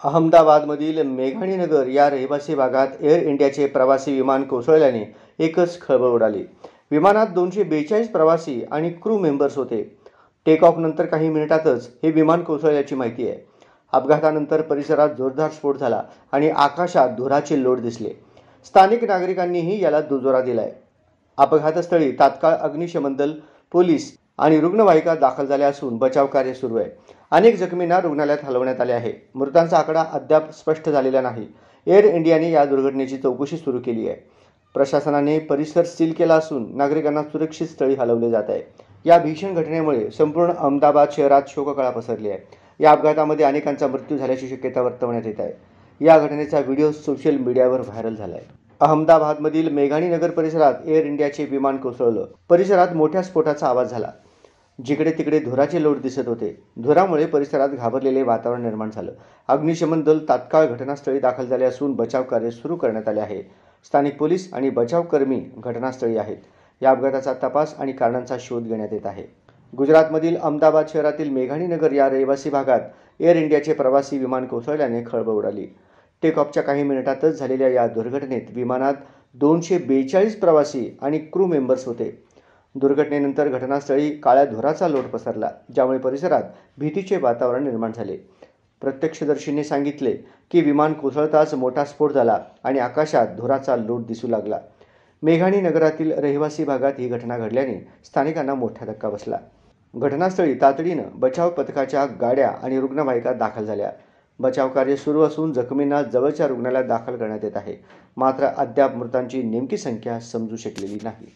अहमदाबादमधील मेघाणीनगर या रहिवासी भागात एअर इंडियाचे प्रवासी विमान कोसळल्याने एकच खळबळ उडाली। विमानात 242 प्रवासी आणि क्रू मेंबर्स होते। टेक ऑफ नंतर काही मिनिटातच हे विमान कोसळल्याची माहिती आहे। अपघातानंतर परिसरात जोरदार स्फोट झाला आणि आकाशात धुराचे लोट दिसले। स्थानिक नागरिकांनीही याला दुजोरा दिलाय। अपघातस्थळी तात्काळ अग्निशमन दल, पोलीस आणि रुग्णवाहिका दाखल झाल्या असून बचाव कार्य सुरू आहे। अनेक जखमींना रुग्णालयात हलवण्यात आले आहे। मृतांचा आकडा अद्याप स्पष्ट झालेला नाही। एअर इंडियाने या दुर्घटनेची चौकशी सुरू केली आहे। प्रशासनाने परिसर सील केला असून नागरिकांना सुरक्षित स्थळी हलवले जात आहे। या भीषण घटनेमुळे संपूर्ण अहमदाबाद शहरात शोककळा पसरली आहे। या अपघातामध्ये अनेकांचा मृत्यू झाल्याची शक्यता वर्तवण्यात येत आहे। या घटनेचा व्हिडिओ सोशल मीडियावर व्हायरल झाला आहे। अहमदाबादमधील मेघाणीनगर परिसरात एअर इंडियाचे विमान कोसळलं। परिसरात मोठ्या स्फोटाचा आवाज झाला। जिकडे तिकडे धुराचे लोट दिसत होते। धुरामुळे परिसरात घाबरलेले वातावरण निर्माण झालं। अग्निशमन दल तात्काळ घटनास्थळी दाखल झाले असून बचाव कार्य सुरू करण्यात आले आहे। स्थानिक पोलीस आणि बचावकर्मी घटनास्थळी आहेत। या अपघाताचा तपास आणि कारणांचा शोध घेण्यात येत आहे। गुजरातमधील अहमदाबाद शहरातील मेघाणीनगर या रहिवासी भागात एअर इंडियाचे प्रवासी विमान कोसळल्याने खळबळ उडाली। टेक ऑफच्या काही मिनिटातच झालेल्या या दुर्घटनेत विमानात 242 प्रवासी आणि क्रू मेंबर्स होते। दुर्घटनेनंतर घटनास्थळी काळ्या धुराचा लोट पसरला, ज्यामुळे परिसरात भीतीचे वातावरण निर्माण झाले। प्रत्यक्षदर्शींनी सांगितले की विमान कोसळताच मोठा स्फोट झाला आणि आकाशात धुराचा लोट दिसू लागला। मेघाणी नगरातील रहिवासी भागात ही घटना घडल्याने स्थानिकांना मोठा धक्का बसला। घटनास्थळी तातडीनं बचाव पथकाच्या गाड्या आणि रुग्णवाहिका दाखल झाल्या। बचाव कार्य सुरू असून जखमींना जवळच्या रुग्णालयात दाखल करण्यात येत आहे। मात्र अद्याप मृतांची नेमकी संख्या समजू शकलेली नाही।